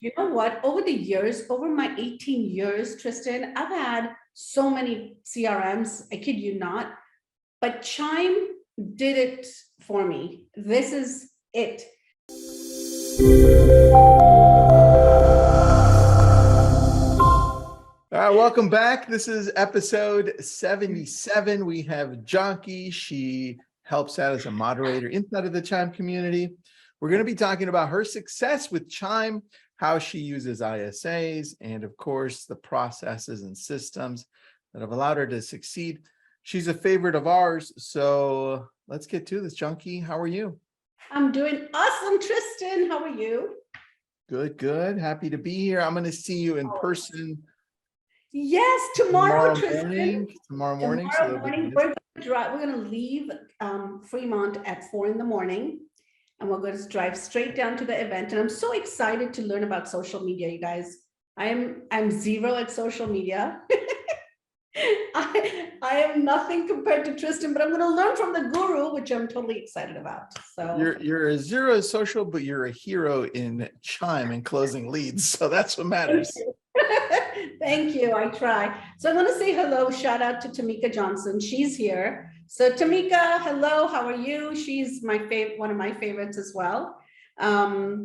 You know what? Over the years, over my 18 years, Tristan, I've had so many CRMs, I kid you not, but Chime did it for me. This is it. Welcome back. This is episode 77. We have Janki. She helps out as a moderator inside of the Chime community. We're going to be talking about her success with Chime, how she uses ISAs, and of course, the processes and systems that have allowed her to succeed. She's a favorite of ours. So let's get to this. Janki, how are you? I'm doing awesome, Tristan. How are you? Good, good. Happy to be here. I'm going to see you in person. Yes, tomorrow, Tristan. Tomorrow morning. We're going to leave Fremont at 4 a.m. and we're going to drive straight down to the event. And I'm so excited to learn about social media, you guys. I'm zero at social media. I am nothing compared to Tristan, but I'm going to learn from the guru, which I'm totally excited about. So you're a zero social, but you're a hero in Chime and closing leads. So that's what matters. Thank you. I try. So I want to say hello. Shout out to Tamika Johnson. She's here. So Tamika, hello. How are you? She's my favorite, one of my favorites as well.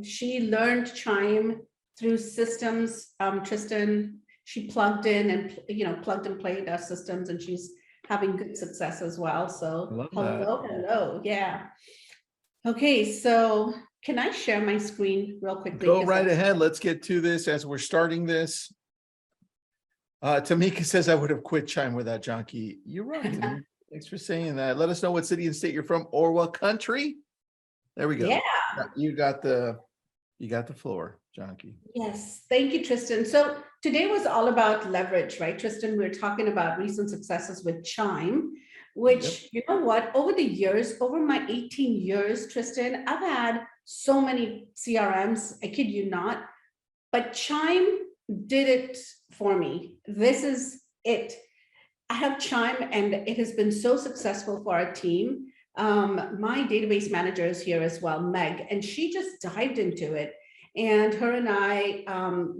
She learned Chime through systems. Tristan, she plugged in and plugged and played our systems, and she's having good success as well. So hello. Yeah. Okay. So can I share my screen real quickly? Go right ahead. Let's get to this as we're starting this. Tamika says, I would have quit Chime without Janki. You're right. Thanks for saying that. Let us know what city and state you're from or what country. There we go. Yeah. You got the floor, Janki. Yes. Thank you, Tristan. So today was all about leverage, right, Tristan? We're talking about recent successes with Chime, which, you know what, over the years, over my 18 years, Tristan, I've had so many CRMs, I kid you not, but Chime did it for me. This is it. I have Chime and it has been so successful for our team. My database manager is here as well, Meg, and she just dived into it. And her and I,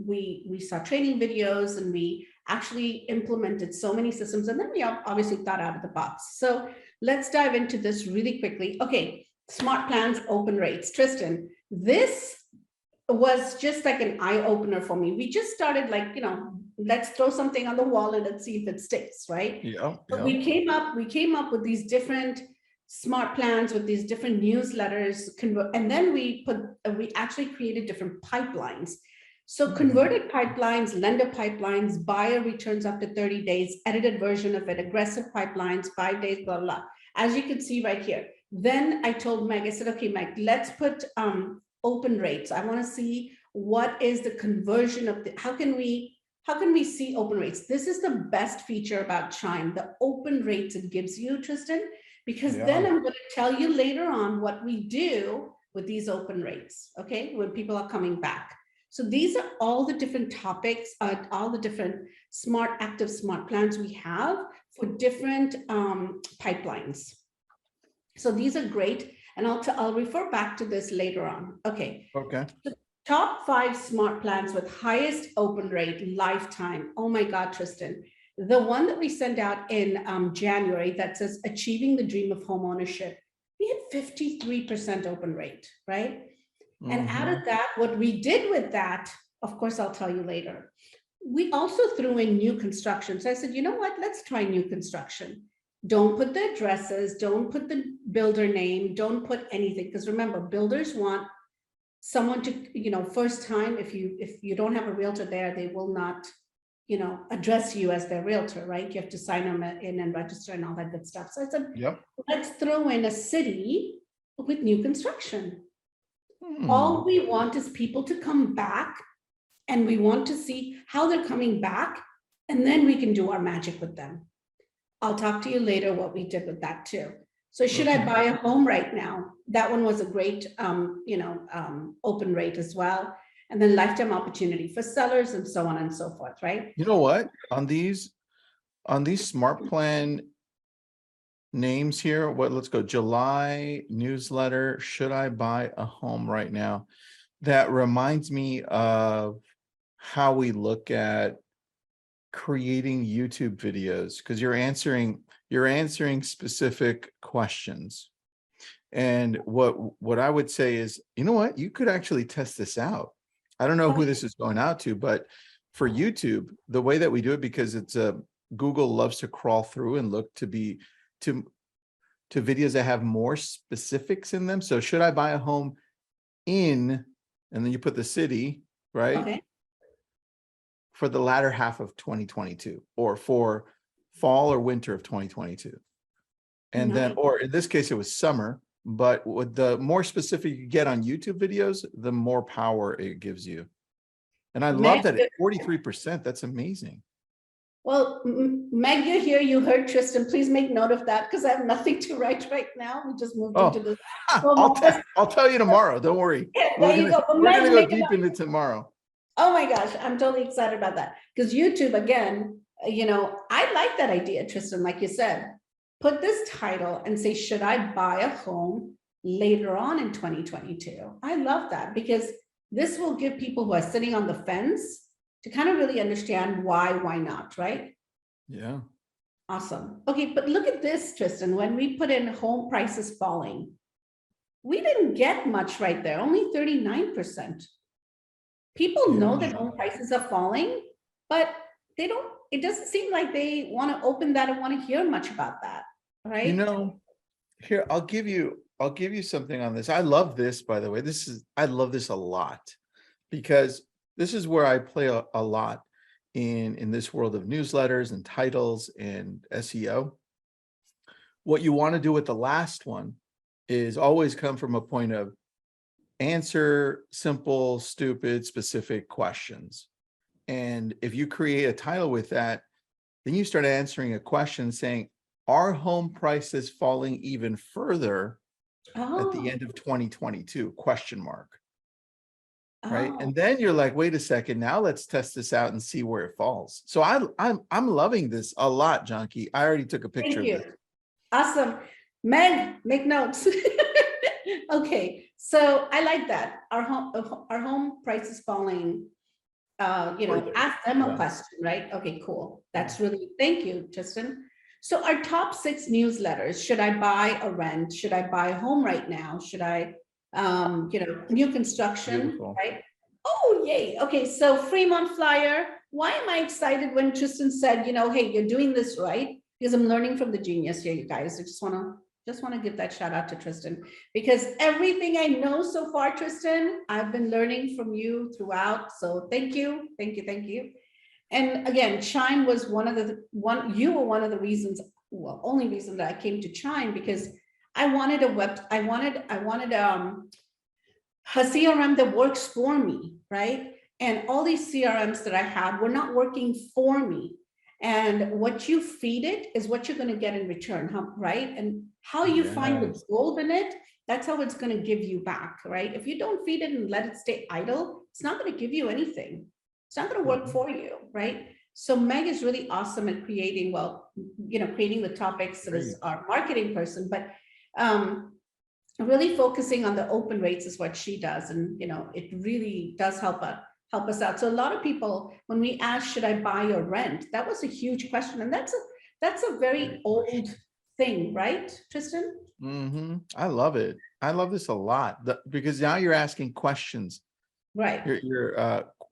we saw training videos and we actually implemented so many systems. And then we obviously thought out of the box. So let's dive into this really quickly. Okay, smart plans, open rates. Tristan, this was just like an eye opener for me. We just started let's throw something on the wall and let's see if it sticks, right? Yeah. We came up with these different smart plans with these different newsletters, and then we actually created different pipelines. So converted pipelines, lender pipelines, buyer returns up to 30 days, edited version of it, aggressive pipelines, 5 days, blah, blah. As you can see right here. Then I told Meg, I said, okay, Meg, let's put open rates. I want to see what is the conversion of how can we see open rates? This is the best feature about Chime, the open rates it gives you, Tristan, because then I'm going to tell you later on what we do with these open rates, okay, when people are coming back. So these are all the different topics, all the different active smart plans we have for different pipelines. So these are great. And I'll refer back to this later on. Okay. The top 5 smart plans with highest open rate lifetime. Oh my God, Tristan. The one that we sent out in January that says achieving the dream of home ownership, we had 53% open rate, right? And out of that, what we did with that, of course, I'll tell you later. We also threw in new construction. So I said, you know what, let's try new construction. Don't put the addresses, don't put the builder name, don't put anything. Because remember, builders want someone to, first time, if you don't have a realtor there, they will not, address you as their realtor, right? You have to sign them in and register and all that good stuff. So I said, let's throw in a city with new construction. All we want is people to come back and we want to see how they're coming back, and then we can do our magic with them. I'll talk to you later what we did with that too. So should I buy a home right now? That one was a great, open rate as well. And then lifetime opportunity for sellers and so on and so forth, right? You know what? On these smart plan names here, let's go. July newsletter. Should I buy a home right now? that reminds me of how we look at creating YouTube videos, because you're answering specific questions. And what I would say is, you know what, you could actually test this out. I don't know who this is going out to, but for YouTube, the way that we do it, because it's Google loves to crawl through and look to videos that have more specifics in them. So should I buy a home in, and then you put the city, right? Okay. For the latter half of 2022, or for fall or winter of 2022. And then, Nice. or in this case, it was summer, but with the more specific you get on YouTube videos, the more power it gives you. And I love that at 43%. That's amazing. Well, Meg, you're here. You heard Tristan. Please make note of that, because I have nothing to write right now. We just moved into this. I'll tell you tomorrow. Don't worry. There you go. We're gonna go deep into tomorrow. Oh my gosh, I'm totally excited about that. Because YouTube, again, I like that idea, Tristan, like you said. Put this title and say, should I buy a home later on in 2022? I love that, because this will give people who are sitting on the fence to kind of really understand why not, right? Yeah. Awesome. Okay, but look at this, Tristan. When we put in home prices falling, we didn't get much right there, only 39%. People know that home prices are falling, but it doesn't seem like they want to open that and want to hear much about that, right? Here, I'll give you something on this. I love this, by the way. I love this a lot, because this is where I play a lot in this world of newsletters and titles and SEO. What you want to do with the last one is always come from a point of answer simple, stupid, specific questions. And if you create a title with that, then you start answering a question saying, are home prices falling even further at the end of 2022? Question mark. Right. And then you're like, wait a second, now let's test this out and see where it falls. So I'm loving this a lot, Janki. I already took a picture of it. Awesome. Meg, make notes. Okay, so I like that. Our home price is falling. Ask them a question, right? Okay, cool. That's really, thank you, Tristan. So our top 6 newsletters: should I buy or rent? Should I buy a home right now? Should I, new construction, Beautiful. right? Oh, yay. Okay, so Fremont Flyer. Why am I excited when Tristan said, hey, you're doing this right? Because I'm learning from the genius here, you guys. I just want to give that shout out to Tristan, because everything I know so far, Tristan, I've been learning from you throughout. So thank you. And again, Chime was you were one of the reasons, only reason that I came to Chime, because I wanted a CRM that works for me, right? And all these CRMs that I had were not working for me. And what you feed it is what you're going to get in return, right? And how you find the gold in it, that's how it's going to give you back, right? If you don't feed it and let it stay idle, it's not going to give you anything. It's not going to work for you, right? So Meg is really awesome at creating the topics as our marketing person, but really focusing on the open rates is what she does. And, it really does help us out. So a lot of people, when we ask, should I buy or rent? That was a huge question. And that's a very old thing, right, Tristan? Mm-hmm. I love it. I love this a lot, because now you're asking questions. Right.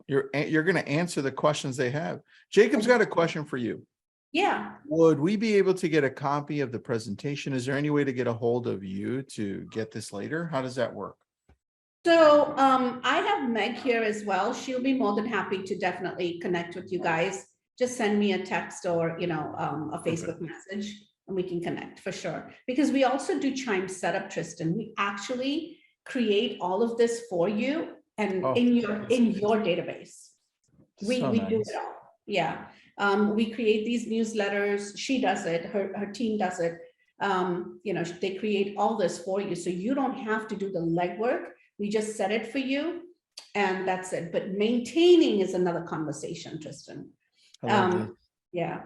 You're going to answer the questions they have. Jacob's got a question for you. Yeah. Would we be able to get a copy of the presentation? Is there any way to get a hold of you to get this later? How does that work? So I have Meg here as well. She'll be more than happy to definitely connect with you guys. Just send me a text or, a Facebook message, and we can connect for sure. Because we also do Chime Setup, Tristan. We actually create all of this for you and in your database. We do it all. Yeah. We create these newsletters. She does it. Her team does it. They create all this for you. So you don't have to do the legwork. We just set it for you, and that's it. But maintaining is another conversation, Tristan. Yeah.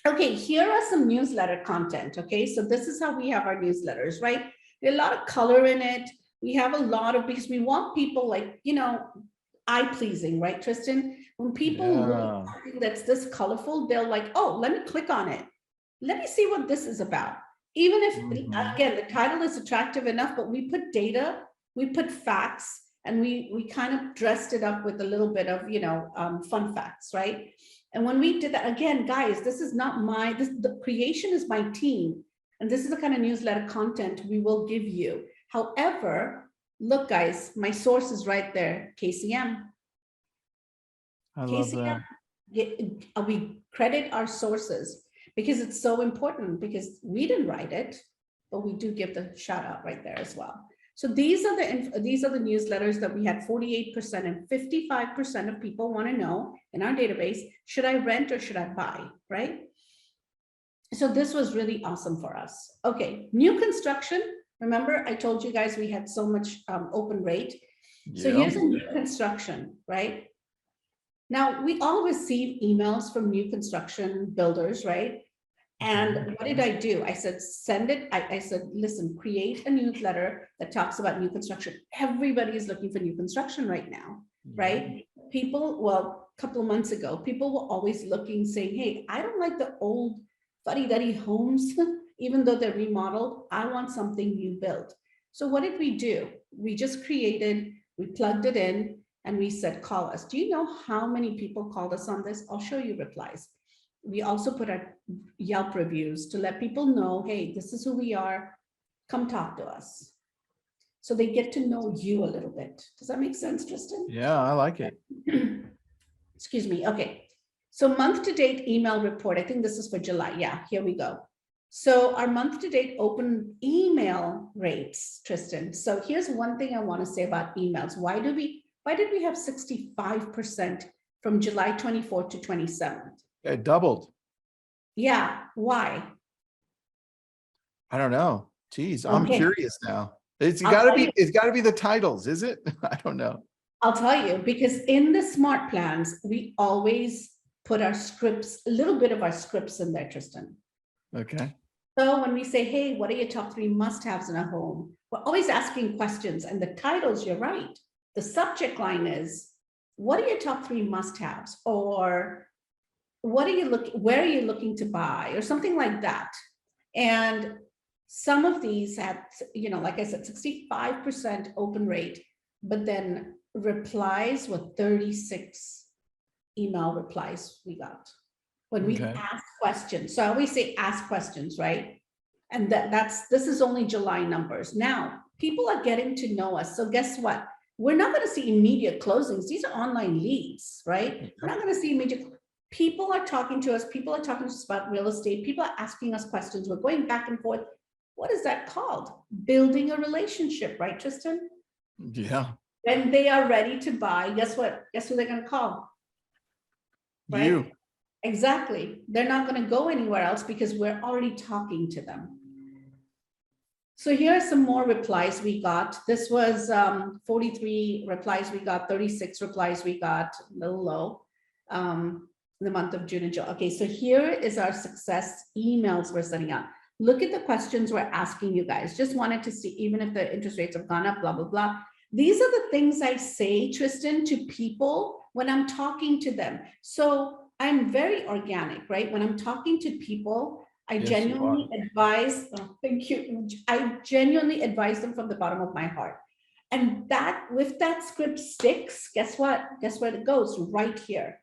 Okay, here are some newsletter content. Okay, so this is how we have our newsletters, right? There's a lot of color in it. We have a lot of, because we want people like, eye pleasing, right, Tristan? When people look at something that's this colorful, they're like, oh, let me click on it. Let me see what this is about. Even if, again, the title is attractive enough, but we put data, we put facts, and we kind of dressed it up with a little bit of, fun facts, right? And when we did that, again, guys, this is not the creation is my team. And this is the kind of newsletter content we will give you. However, look, guys, my source is right there, KCM. I love that. We credit our sources because it's so important, because we didn't write it, but we do give the shout out right there as well. So these are the newsletters that we had 48% and 55% of people want to know in our database, should I rent or should I buy, right? So this was really awesome for us. Okay, new construction. Remember, I told you guys we had so much open rate. So here's a new construction, right? Now, we all receive emails from new construction builders, right? And what did I do? I said, send it. I said, listen, create a newsletter that talks about new construction. Everybody is looking for new construction right now, right? People, well, a couple of months ago, people were always looking, saying, hey, I don't like the old fuddy-duddy homes, even though they're remodeled. I want something new built. So what did we do? We just created, we plugged it in, and we said, call us. Do you know how many people called us on this? I'll show you replies. We also put our Yelp reviews to let people know, hey, this is who we are. Come talk to us. So they get to know you a little bit. Does that make sense, Tristan? Yeah, I like it. Excuse me. Okay. So month to date email report. I think this is for July. Yeah, here we go. So our month to date open email rates, Tristan. So here's one thing I want to say about emails. Why did we have 65% from July 24th to 27th? It doubled. Yeah, why? I don't know. Geez, I'm curious now. It's gotta be the titles, is it? I don't know. I'll tell you, because in the smart plans, we always put our scripts, a little bit of our scripts in there, Tristan. Okay. So when we say, hey, what are your top 3 must-haves in a home? We're always asking questions, and the titles, you're right. The subject line is, what are your top 3 must-haves? Or where are you looking to buy, or something like that. And some of these had, like I said, 65% open rate, but then replies were 36 email replies we got when we ask questions. So I always say ask questions, right? And this is only July numbers. Now, people are getting to know us. So guess what? We're not going to see immediate closings. These are online leads, right? We're not going to see immediate. People are talking to us. People are talking to us about real estate. People are asking us questions. We're going back and forth. What is that called? Building a relationship, right, Tristan? Yeah. When they are ready to buy, guess what? Guess who they're going to call? Right? You. Exactly. They're not going to go anywhere else because we're already talking to them. So here are some more replies we got. This was 43 replies we got, 36 replies we got, a little low. The month of June and July. Okay, so here is our success emails we're sending out. Look at the questions we're asking you guys. Just wanted to see, even if the interest rates have gone up, blah, blah, blah. These are the things I say, Tristan, to people when I'm talking to them. So I'm very organic, right? When I'm talking to people, I genuinely advise, thank you. I genuinely advise them from the bottom of my heart. And that, if that script sticks, guess what? Guess where it goes? Right here.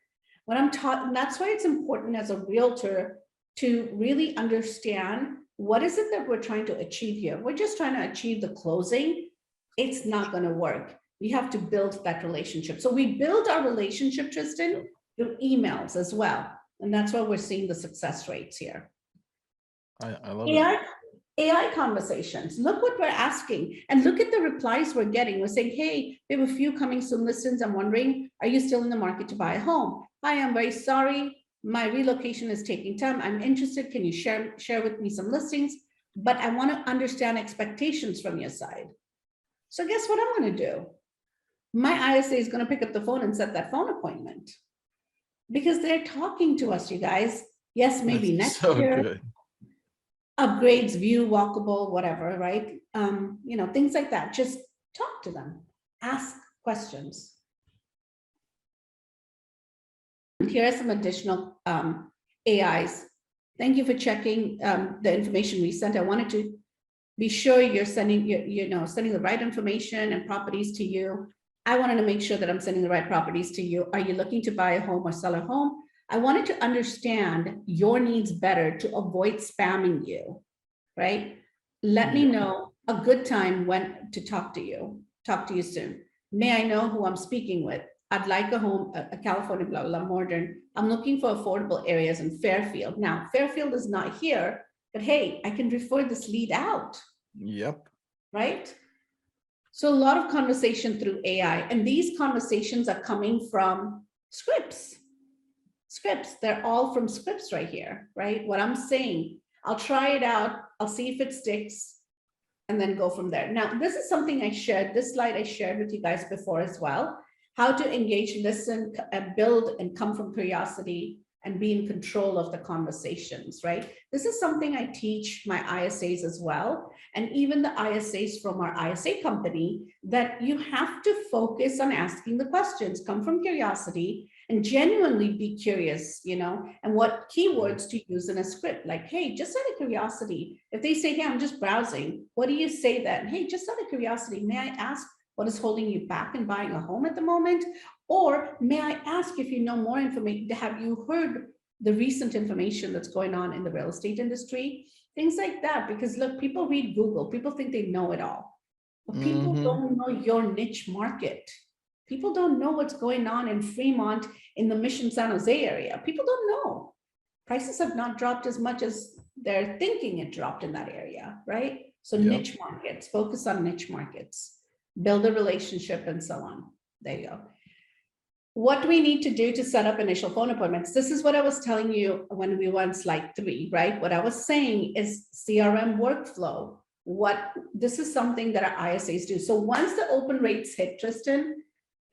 When I'm talking, that's why it's important as a realtor to really understand what is it that we're trying to achieve here. We're just trying to achieve the closing. It's not going to work. We have to build that relationship. So we build our relationship, Tristan, through emails as well. And that's why we're seeing the success rates here. I love it. AI conversations. Look what we're asking, and look at the replies we're getting. We're saying, hey, we have a few coming soon listings. I'm wondering, are you still in the market to buy a home? Hi, I'm very sorry. My relocation is taking time. I'm interested. Can you share with me some listings? But I want to understand expectations from your side. So guess what I'm going to do? My ISA is going to pick up the phone and set that phone appointment because they're talking to us, you guys. Yes, maybe That's next year. Good. Upgrades, view, walkable, whatever, right? Things like that. Just talk to them, ask questions. Here are some additional AIs. Thank you for checking the information we sent. I wanted to be sure you're sending, sending the right information and properties to you. I wanted to make sure that I'm sending the right properties to you. Are you looking to buy a home or sell a home? I wanted to understand your needs better to avoid spamming you, right? Let me know a good time when to talk to you. Talk to you soon. May I know who I'm speaking with? I'd like a home, a California, blah, blah, modern. I'm looking for affordable areas in Fairfield. Now, Fairfield is not here, but hey, I can refer this lead out. Yep. Right? So a lot of conversation through AI, and these conversations are coming from scripts. They're all from scripts right here, right? What I'm saying, I'll try it out. I'll see if it sticks and then go from there. Now, this is something I shared, this slide I shared with you guys before as well. How to engage, listen, and build and come from curiosity and be in control of the conversations, right? This is something I teach my ISAs as well. And even the ISAs from our ISA company, that you have to focus on asking the questions, come from curiosity and genuinely be curious, and what keywords to use in a script. Like, hey, just out of curiosity, if they say, hey, I'm just browsing, what do you say then? Hey, just out of curiosity, may I ask what is holding you back in buying a home at the moment? Or may I ask if you know more information, have you heard the recent information that's going on in the real estate industry? Things like that, because look, people read Google, people think they know it all, but people don't know your niche market. People don't know what's going on in Fremont, in the Mission San Jose area. People don't know. Prices have not dropped as much as they're thinking it dropped in that area, right? So niche markets, focus on niche markets, build a relationship and so on. There you go. What do we need to do to set up initial phone appointments? This is what I was telling you when we were on slide 3, right? What I was saying is CRM workflow. This is something that our ISAs do. So once the open rates hit, Tristan,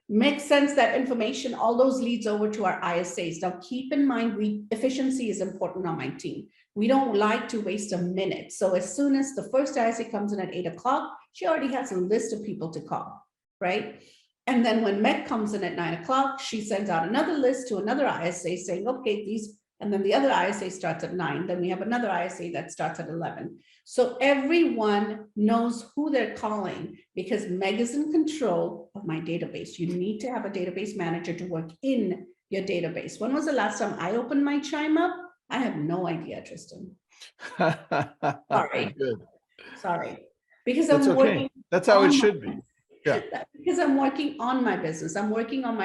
makes sense that information, all those leads over to our ISAs. Now keep in mind, efficiency is important on my team. We don't like to waste a minute. So as soon as the first ISA comes in at 8 o'clock, she already has a list of people to call, right? And then when Meg comes in at 9 o'clock, she sends out another list to another ISA saying, okay, these, and then the other ISA starts at 9. Then we have another ISA that starts at 11. So everyone knows who they're calling because Meg is in control of my database. You need to have a database manager to work in your database. When was the last time I opened my Chime up? I have no idea, Tristan. Sorry. Good. Sorry. Because that's I'm okay. working. That's how it should be. Yeah. Because I'm working on my business. I'm working on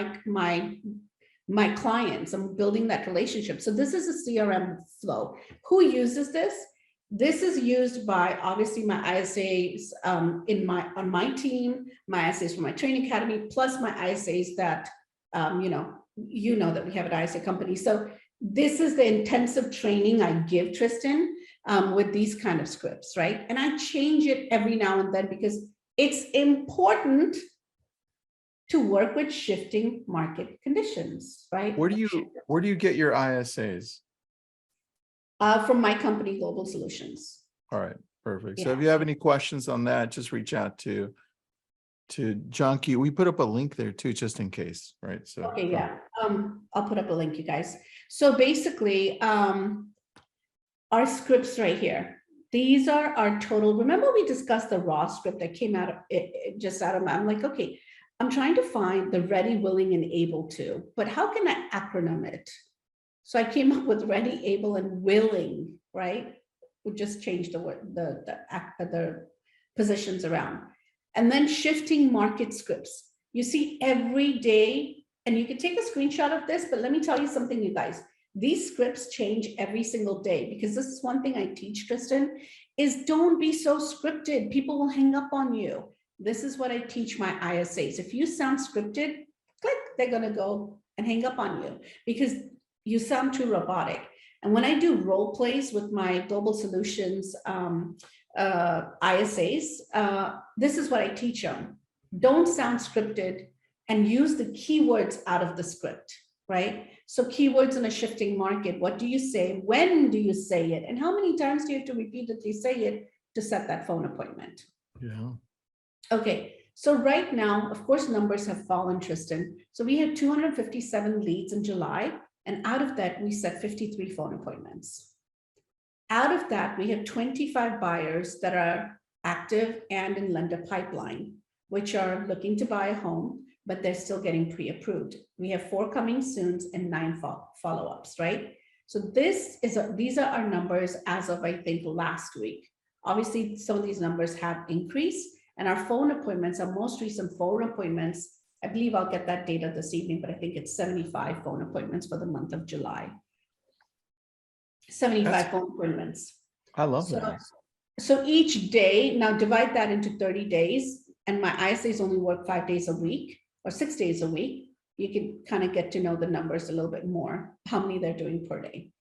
my clients. I'm building that relationship. So this is a CRM flow. Who uses this? This is used by obviously my ISAs on my team, my ISAs from my training academy, plus my ISAs that that we have an ISA company. So this is the intensive training I give Tristan with these kind of scripts, right? And I change it every now and then because it's important to work with shifting market conditions, right? Where do you get your ISAs? From my company, Globel Solutions. All right, perfect. Yeah. So if you have any questions on that, just reach out to Janki. We put up a link there too, just in case, right? So okay, yeah. I'll put up a link, you guys. So basically, our scripts right here. These are our total. Remember, we discussed the raw script that came out of it, just out of. I'm like, okay, I'm trying to find the ready, willing, and able to, but how can I acronym it? So I came up with ready, able, and willing, right? We just changed the word, the positions around. And then shifting market scripts. You see every day, and you can take a screenshot of this, but let me tell you something, you guys. These scripts change every single day because this is one thing I teach, Tristan, is don't be so scripted. People will hang up on you. This is what I teach my ISAs. If you sound scripted, click, they're going to go and hang up on you because you sound too robotic. And when I do role plays with my Globel Solutions ISAs, this is what I teach them. Don't sound scripted and use the keywords out of the script, right? So keywords in a shifting market, what do you say? When do you say it? And how many times do you have to repeatedly say it to set that phone appointment? yeah. Okay, So right now, of course, numbers have fallen, Tristan. So we had 257 leads in July, and out of that, we set 53 phone appointments. Out of that, we have 25 buyers that are active and in lender pipeline, which are looking to buy a home, but they're still getting pre-approved. We have 4 coming soon and 9 follow-ups, right? So these are our numbers as of, I think, last week. Obviously, some of these numbers have increased, and our phone appointments, our most recent phone appointments, I believe I'll get that data this evening, but I think it's 75 phone appointments for the month of July. 75 phone appointments. I love that. So each day, now divide that into 30 days, and my ISAs only work 5 days a week or 6 days a week. You can kind of get to know the numbers a little bit more, how many they're doing per day.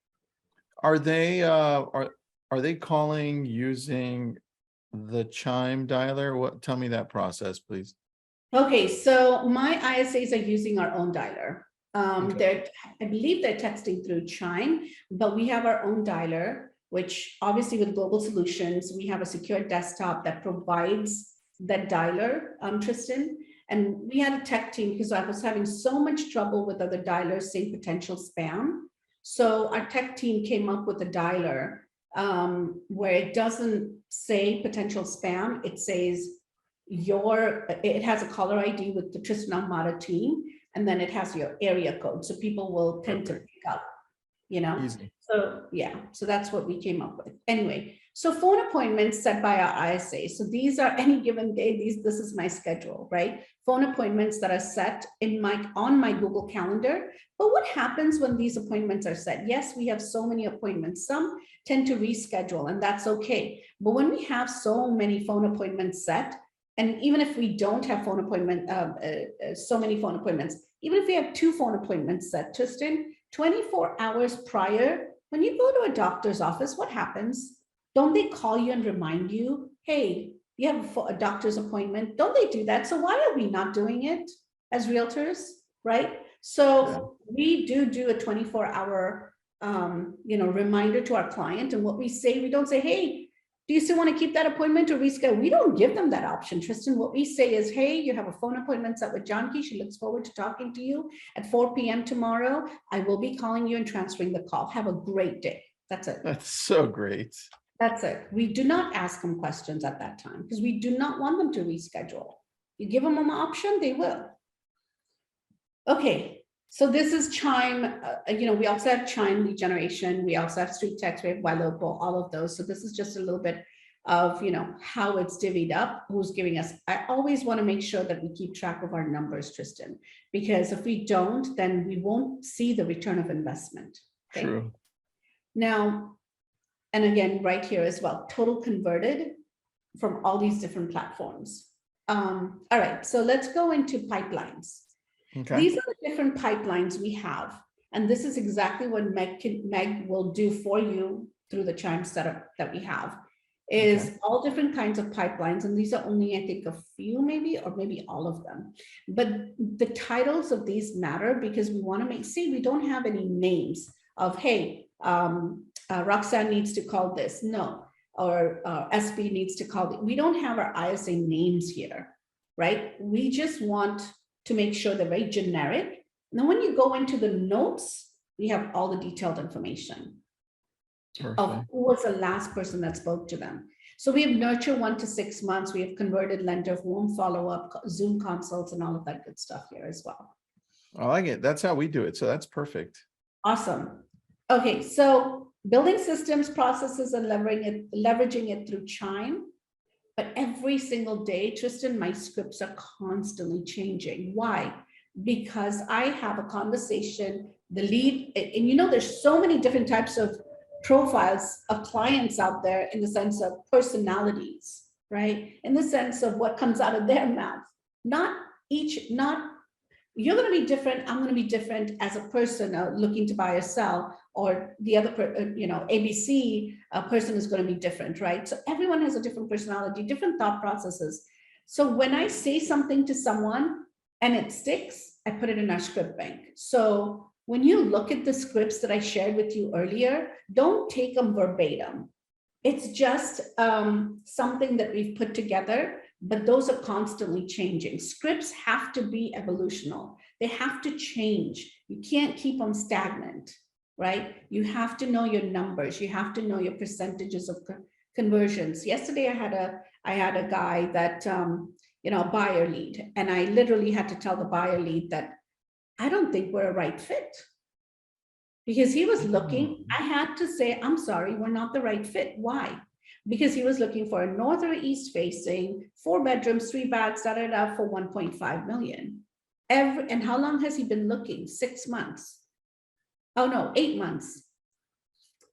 Are they calling using the Chime Dialer? Tell me that process, please. Okay, so my ISAs are using our own dialer. Okay. I believe they're texting through Chime, but we have our own dialer, which obviously with Globel Solutions, we have a secure desktop that provides that dialer, Tristan. And we had a tech team because I was having so much trouble with other dialers saying potential spam. So our tech team came up with a dialer where it doesn't say potential spam. It says it has a caller ID with the Tristan Almada team, and then it has your area code. So people will tend to pick up, Easy. So yeah, so that's what we came up with. Anyway, so phone appointments set by our ISA. So these are any given day, this is my schedule, right? Phone appointments that are set on my Google Calendar. But what happens when these appointments are set? Yes, we have so many appointments. Some tend to reschedule, and that's okay. But when we have so many phone appointments set, and even if we don't have so many phone appointments, even if we have 2 phone appointments set, Tristan, 24 hours prior, when you go to a doctor's office, what happens? Don't they call you and remind you, hey, you have a doctor's appointment? Don't they do that? So why are we not doing it as realtors, right? So we do a 24-hour reminder to our client. And what we say, we don't say, hey, do you still want to keep that appointment or reschedule? We don't give them that option, Tristan. What we say is, hey, you have a phone appointment set with Janki. She looks forward to talking to you at 4 p.m. tomorrow. I will be calling you and transferring the call. Have a great day. That's it. That's so great. That's it. We do not ask them questions at that time because we do not want them to reschedule. You give them an option, they will. Okay. So this is Chime, we also have Chime lead generation. We also have street text, we have YLocal, all of those. So this is just a little bit of, how it's divvied up, who's giving us. I always want to make sure that we keep track of our numbers, Tristan, because if we don't, then we won't see the return of investment. Okay? True. Now, and again, right here as well, total converted from all these different platforms. All right, so let's go into pipelines. Okay. These are the different pipelines we have. And this is exactly what Meg will do for you through the Chime setup that we have, is all different kinds of pipelines. And these are only, I think, a few maybe, or maybe all of them. But the titles of these matter because we want to we don't have any names of, hey, Roxanne needs to call this. No. Or SB needs to call. We don't have our ISA names here, right? We just want to make sure they're very generic. And then when you go into the notes, we have all the detailed information of who was the last person that spoke to them. So we have nurture 1 to 6 months. We have converted lender, warm follow-up, Zoom consults, and all of that good stuff here as well. I like it. That's how we do it. So that's perfect. Awesome. Okay, so building systems, processes, and leveraging it through Chime. But every single day, Tristan, my scripts are constantly changing. Why? Because I have a conversation, the lead, and there's so many different types of profiles of clients out there in the sense of personalities, right? In the sense of what comes out of their mouth. You're going to be different. I'm going to be different as a person looking to buy or sell, or the other, ABC person is going to be different, right? So everyone has a different personality, different thought processes. So when I say something to someone and it sticks, I put it in our script bank. So when you look at the scripts that I shared with you earlier, don't take them verbatim. It's just something that we've put together but those are constantly changing. Scripts have to be evolutional. They have to change. You can't keep them stagnant, right? You have to know your numbers. You have to know your percentages of conversions. Yesterday, I had a guy that, a buyer lead, and I literally had to tell the buyer lead that I don't think we're a right fit. Because he was looking, I had to say, I'm sorry, we're not the right fit. Why? Because he was looking for a north or east facing, 4 bedrooms, 3 baths, for 1.5 million. And how long has he been looking? 6 months. Oh no, 8 months.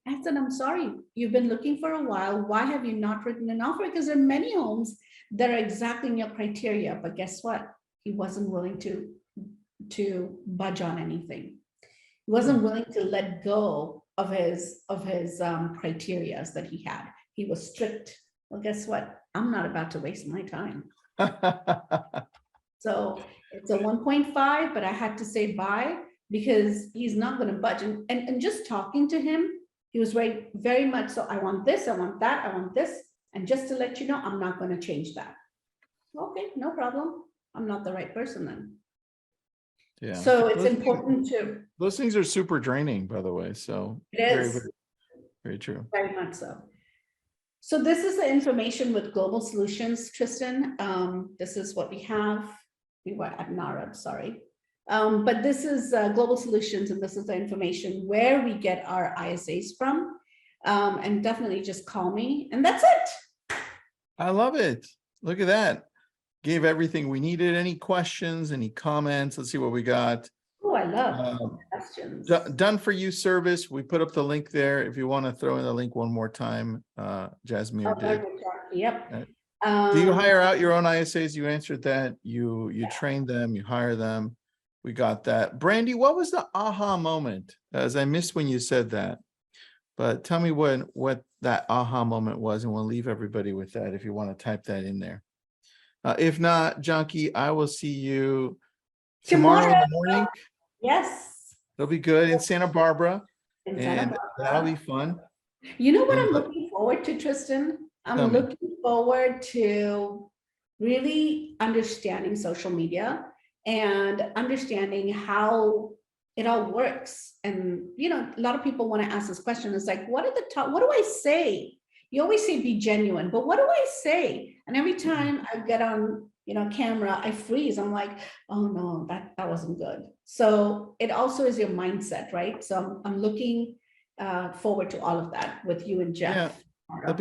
I said, I'm sorry, you've been looking for a while. Why have you not written an offer? Because there are many homes that are exactly in your criteria, but guess what? He wasn't willing to budge on anything. He wasn't willing to let go of his criteria that he had. He was strict. Well, guess what? I'm not about to waste my time. So it's a 1.5, but I had to say bye because he's not going to budge. And just talking to him, he was very much so, I want this, I want that, I want this. And just to let you know, I'm not going to change that. Okay, no problem. I'm not the right person then. Yeah. So it's important to. Those things are super draining, by the way. So it is very, very true. Very much so. So this is the information with Globel Solutions, Tristan. This is what we have. We were at NARAB, sorry. But this is Globel Solutions, and this is the information where we get our ISAs from. And definitely just call me, and that's it. I love it. Look at that. Gave everything we needed. Any questions, any comments? Let's see what we got. Oh, I love questions. Done for you service. We put up the link there. If you want to throw in the link one more time, Jasmine did. Yep. Do you hire out your own ISAs? You answered that. You train them, you hire them. We got that. Brandy, what was the aha moment? As I missed when you said that. But tell me what that aha moment was, and we'll leave everybody with that if you want to type that in there. If not, Janki, I will see you tomorrow in the morning. Yes. It'll be good in Santa Barbara. That'll be fun. You know what I'm looking forward to, Tristan? I'm looking forward to really understanding social media and understanding how it all works. And, a lot of people want to ask this question. It's like, what do I say? You always say be genuine, but what do I say? And every time I get on, camera, I freeze. I'm like, oh no, that wasn't good. So it also is your mindset, right? So I'm looking forward to all of that with you and Jeff. Yeah, it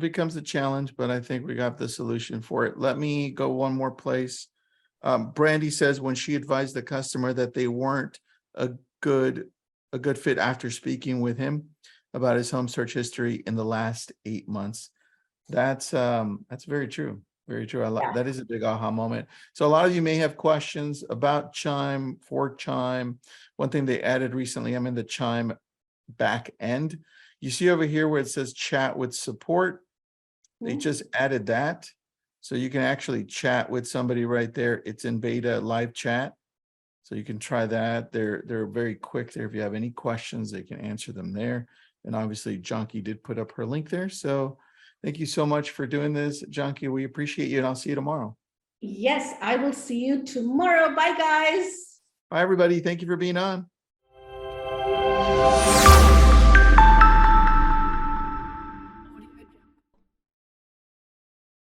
becomes a challenge, but I think we got the solution for it. Let me go one more place. Brandy says when she advised the customer that they weren't a good fit after speaking with him about his home search history in the last 8 months. That's very true. Very true. That is a big aha moment. So a lot of you may have questions about Chime, for Chime. One thing they added recently, I'm in the Chime back end. You see over here where it says chat with support. They just added that. So you can actually chat with somebody right there. It's in beta live chat. So you can try that. They're very quick there. If you have any questions, they can answer them there. And obviously Janki did put up her link there. So thank you so much for doing this, Janki. We appreciate you, and I'll see you tomorrow. Yes, I will see you tomorrow. Bye, guys. Bye, everybody. Thank you for being on.